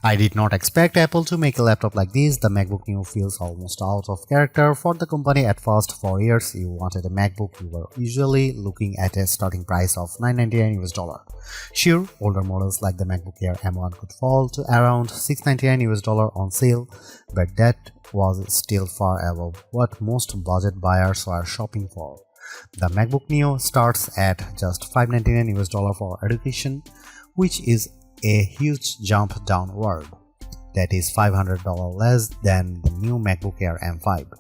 I did not expect Apple to make a laptop like this. The MacBook Neo feels almost out of character for the company. At first, for years you wanted a MacBook, you were usually looking at a starting price of $999 US. Sure, older models like the MacBook Air M1 could fall to around $699 on sale, but that was still far above what most budget buyers were shopping for. The MacBook Neo starts at just $599 for education, which is a huge jump downward. That is $500 less than the new MacBook Air M5.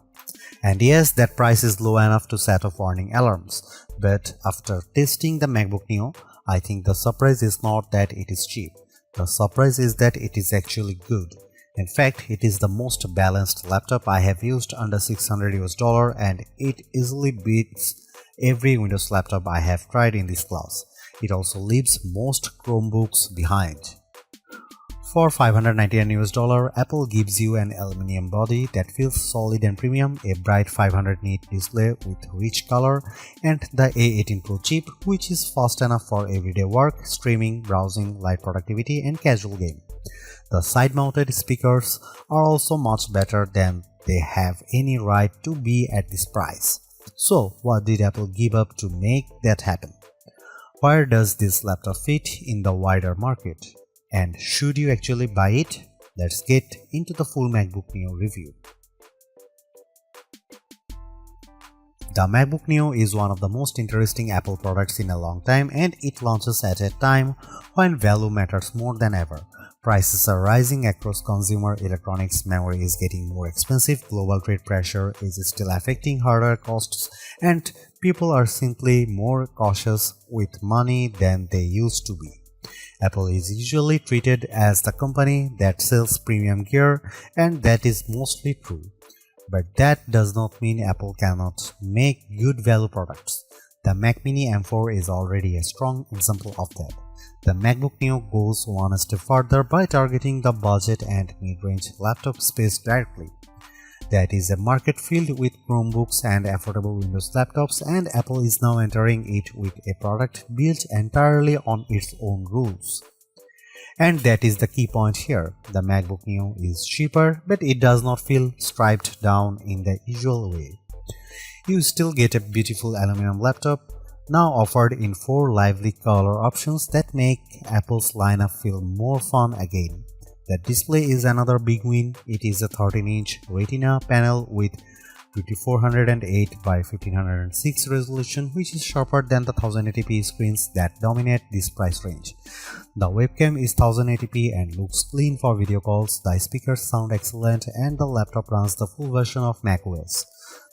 And yes, that price is low enough to set off warning alarms, but after testing the MacBook Neo, I think the surprise is not that it is cheap. The surprise is that it is actually good. In fact, it is the most balanced laptop I have used under $600 and it easily beats every Windows laptop I have tried in this class. It also leaves most Chromebooks behind. For $599, Apple gives you an aluminum body that feels solid and premium, a bright 500 nit display with rich color, and the A18 Pro chip, which is fast enough for everyday work, streaming, browsing, light productivity, and casual game. The side-mounted speakers are also much better than they have any right to be at this price. So, what did Apple give up to make that happen? Where does this laptop fit in the wider market? And should you actually buy it? Let's get into the full MacBook Neo review. The MacBook Neo is one of the most interesting Apple products in a long time, and it launches at a time when value matters more than ever. Prices are rising across consumer electronics, memory is getting more expensive, global trade pressure is still affecting hardware costs, and people are simply more cautious with money than they used to be. Apple is usually treated as the company that sells premium gear, and that is mostly true. But that does not mean Apple cannot make good value products. The Mac Mini M4 is already a strong example of that. The MacBook Neo goes one step further by targeting the budget and mid-range laptop space directly. That is a market filled with Chromebooks and affordable Windows laptops, and Apple is now entering it with a product built entirely on its own rules. And that is the key point here. The MacBook Neo is cheaper, but it does not feel striped down in the usual way. You still get a beautiful aluminum laptop, now offered in 4 lively color options that make Apple's lineup feel more fun again. The display is another big win. It is a 13-inch Retina panel with 2408 by 1506 resolution, which is sharper than the 1080p screens that dominate this price range. The webcam is 1080p and looks clean for video calls, the speakers sound excellent, and the laptop runs the full version of macOS.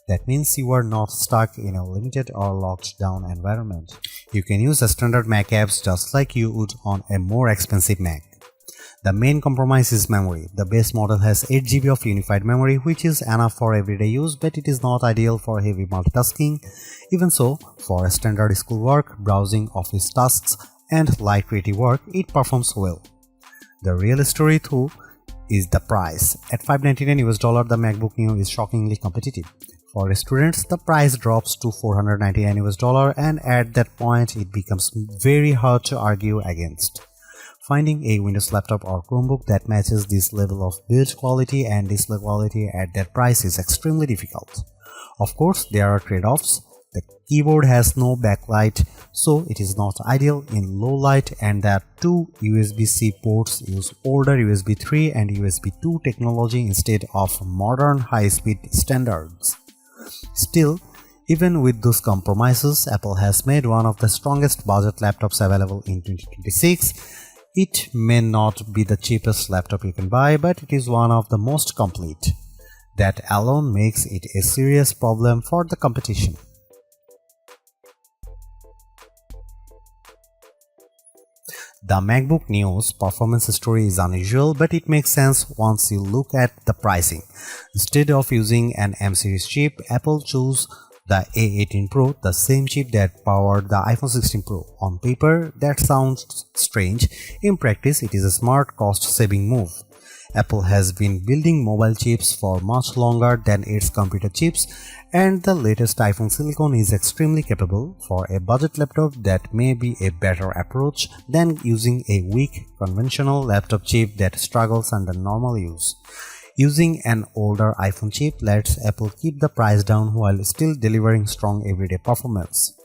That means you are not stuck in a limited or locked down environment. You can use the standard Mac apps just like you would on a more expensive Mac. The main compromise is memory. The base model has 8GB of unified memory, which is enough for everyday use, but it is not ideal for heavy multitasking. Even so, for standard schoolwork, browsing, office tasks, and light creative work, it performs well. The real story though is the price. At $599, the MacBook Neo is shockingly competitive. For students, the price drops to $499, and at that point it becomes very hard to argue against. Finding a Windows laptop or Chromebook that matches this level of build quality and display quality at that price is extremely difficult. Of course, there are trade-offs. The keyboard has no backlight, so it is not ideal in low light, and the 2 USB-C ports use older USB 3 and USB 2 technology instead of modern high-speed standards. Still, even with those compromises, Apple has made one of the strongest budget laptops available in 2026. It may not be the cheapest laptop you can buy, but it is one of the most complete. That alone makes it a serious problem for the competition. The MacBook Neo's performance story is unusual, but it makes sense once you look at the pricing. Instead of using an M-series chip, Apple chose the A18 Pro, the same chip that powered the iPhone 16 Pro. On paper, that sounds strange. In practice, it is a smart, cost-saving move. Apple has been building mobile chips for much longer than its computer chips, and the latest iPhone silicon is extremely capable. For a budget laptop, that may be a better approach than using a weak conventional laptop chip that struggles under normal use. Using an older iPhone chip lets Apple keep the price down while still delivering strong everyday performance.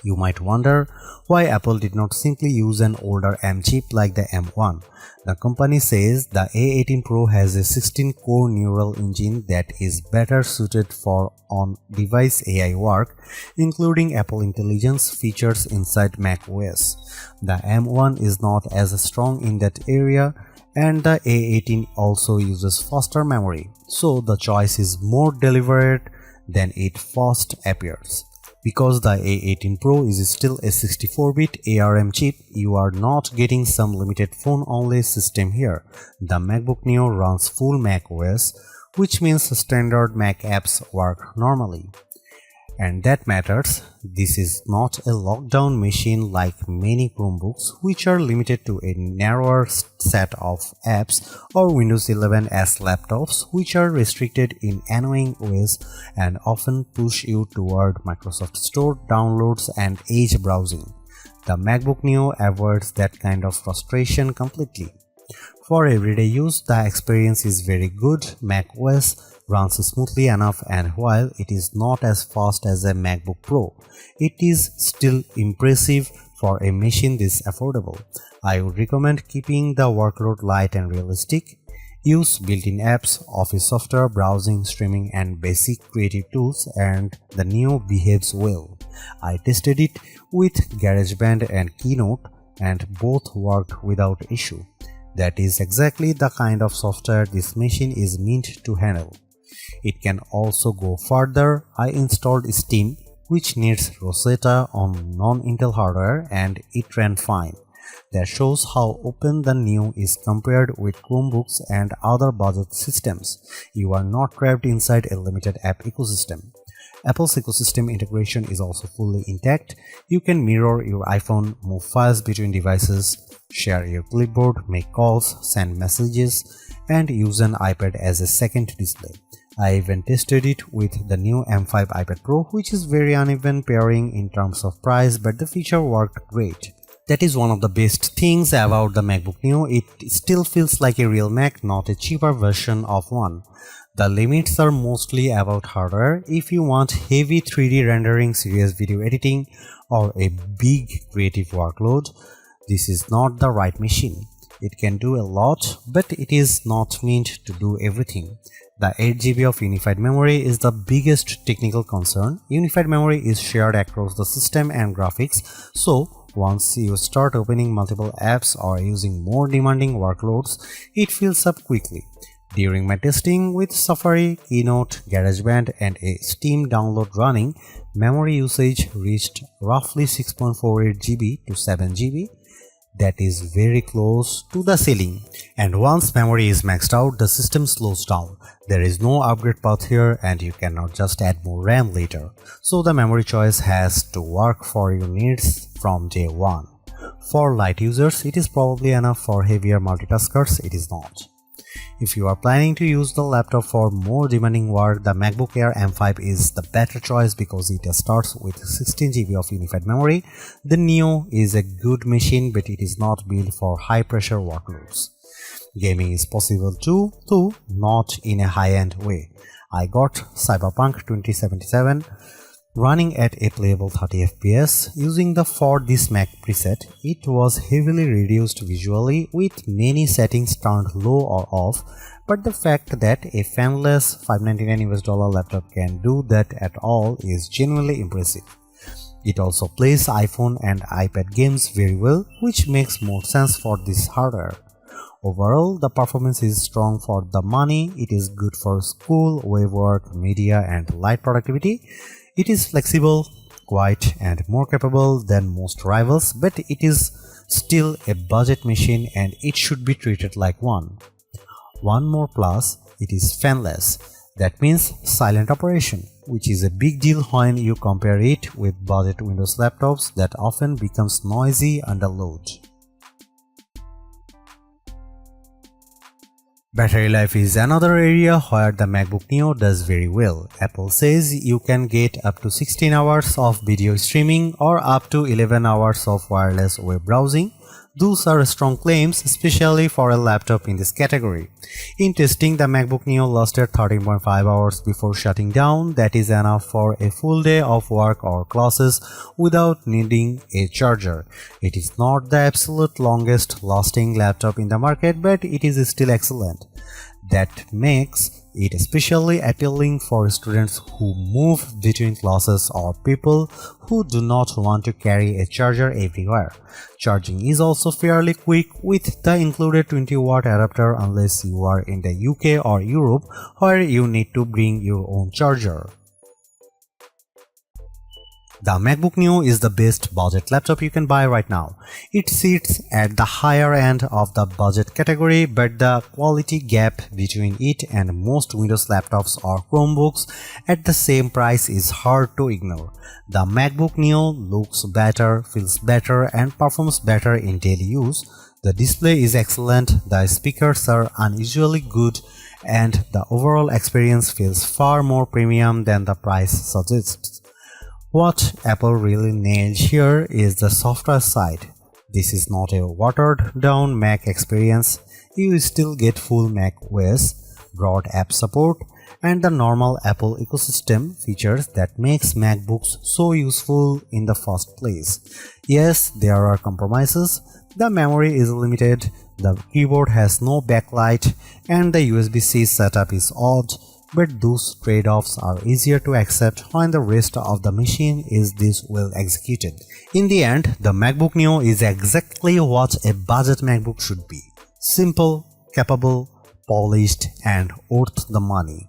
You might wonder why Apple did not simply use an older M chip like the M1. The company says the A18 Pro has a 16-core neural engine that is better suited for on-device AI work, including Apple Intelligence features inside macOS. The M1 is not as strong in that area, and the A18 also uses faster memory, so the choice is more deliberate than it first appears. Because the A18 Pro is still a 64-bit ARM chip, you are not getting some limited phone-only system here. The MacBook Neo runs full macOS, which means standard Mac apps work normally. And that matters. This is not a lockdown machine like many Chromebooks, which are limited to a narrower set of apps, or Windows 11's laptops, which are restricted in annoying ways and often push you toward Microsoft Store downloads and Edge browsing. The MacBook Neo avoids that kind of frustration completely. For everyday use, the experience is very good. macOS runs smoothly enough, and while it is not as fast as a MacBook Pro, it is still impressive for a machine this affordable. I would recommend keeping the workload light and realistic. Use built-in apps, office software, browsing, streaming, and basic creative tools, and the Neo behaves well. I tested it with GarageBand and Keynote, and both worked without issue. That is exactly the kind of software this machine is meant to handle. It can also go further. I installed Steam, which needs Rosetta on non-Intel hardware, and it ran fine. That shows how open the Neo is compared with Chromebooks and other budget systems. You are not trapped inside a limited app ecosystem. Apple's ecosystem integration is also fully intact. You can mirror your iPhone, move files between devices, share your clipboard, make calls, send messages, and use an iPad as a second display. I even tested it with the new M5 iPad Pro, which is very uneven pairing in terms of price, but the feature worked great. That is one of the best things about the MacBook Neo. It still feels like a real Mac, not a cheaper version of one. The limits are mostly about hardware. If you want heavy 3D rendering, serious video editing, or a big creative workload, this is not the right machine. It can do a lot, but it is not meant to do everything. The 8GB of unified memory is the biggest technical concern. Unified memory is shared across the system and graphics, so once you start opening multiple apps or using more demanding workloads, it fills up quickly. During my testing with Safari, Keynote, GarageBand, and a Steam download running, memory usage reached roughly 6.48 GB to 7 GB. That is very close to the ceiling. And once memory is maxed out, the system slows down. There is no upgrade path here, and you cannot just add more RAM later. So the memory choice has to work for your needs from day one. For light users, it is probably enough. For heavier multitaskers, it is not. If you are planning to use the laptop for more demanding work, the MacBook Air M5 is the better choice because it starts with 16 GB of unified memory. The Neo is a good machine, but it is not built for high-pressure workloads. Gaming is possible too, though not in a high-end way. I got Cyberpunk 2077 running at a playable 30 FPS using the For This Mac preset. It was heavily reduced visually with many settings turned low or off, but the fact that a fanless $599 laptop can do that at all is genuinely impressive. It also plays iPhone and iPad games very well, which makes more sense for this hardware. Overall, the performance is strong for the money. It is good for school, web work, media, and light productivity. It is flexible, quiet, and more capable than most rivals, but it is still a budget machine and it should be treated like one. One more plus, it is fanless. That means silent operation, which is a big deal when you compare it with budget Windows laptops that often becomes noisy under load. Battery life is another area where the MacBook Neo does very well. Apple says you can get up to 16 hours of video streaming or up to 11 hours of wireless web browsing. Those are strong claims, especially for a laptop in this category. In testing, the MacBook Neo lasted 13.5 hours before shutting down. That is enough for a full day of work or classes without needing a charger. It is not the absolute longest lasting laptop in the market, but it is still excellent. That makes it especially appealing for students who move between classes or people who do not want to carry a charger everywhere. Charging is also fairly quick with the included 20-watt adapter unless you are in the UK or Europe where you need to bring your own charger. The MacBook Neo is the best budget laptop you can buy right now. It sits at the higher end of the budget category, but the quality gap between it and most Windows laptops or Chromebooks at the same price is hard to ignore. The MacBook Neo looks better, feels better, and performs better in daily use. The display is excellent, the speakers are unusually good, and the overall experience feels far more premium than the price suggests. What Apple really nailed here is the software side. This is not a watered-down Mac experience. You still get full Mac OS, broad app support, and the normal Apple ecosystem features that makes MacBooks so useful in the first place. Yes, there are compromises. The memory is limited, the keyboard has no backlight, and the USB-C setup is odd. But those trade-offs are easier to accept when the rest of the machine is this well executed. In the end, the MacBook Neo is exactly what a budget MacBook should be. Simple, capable, polished, and worth the money.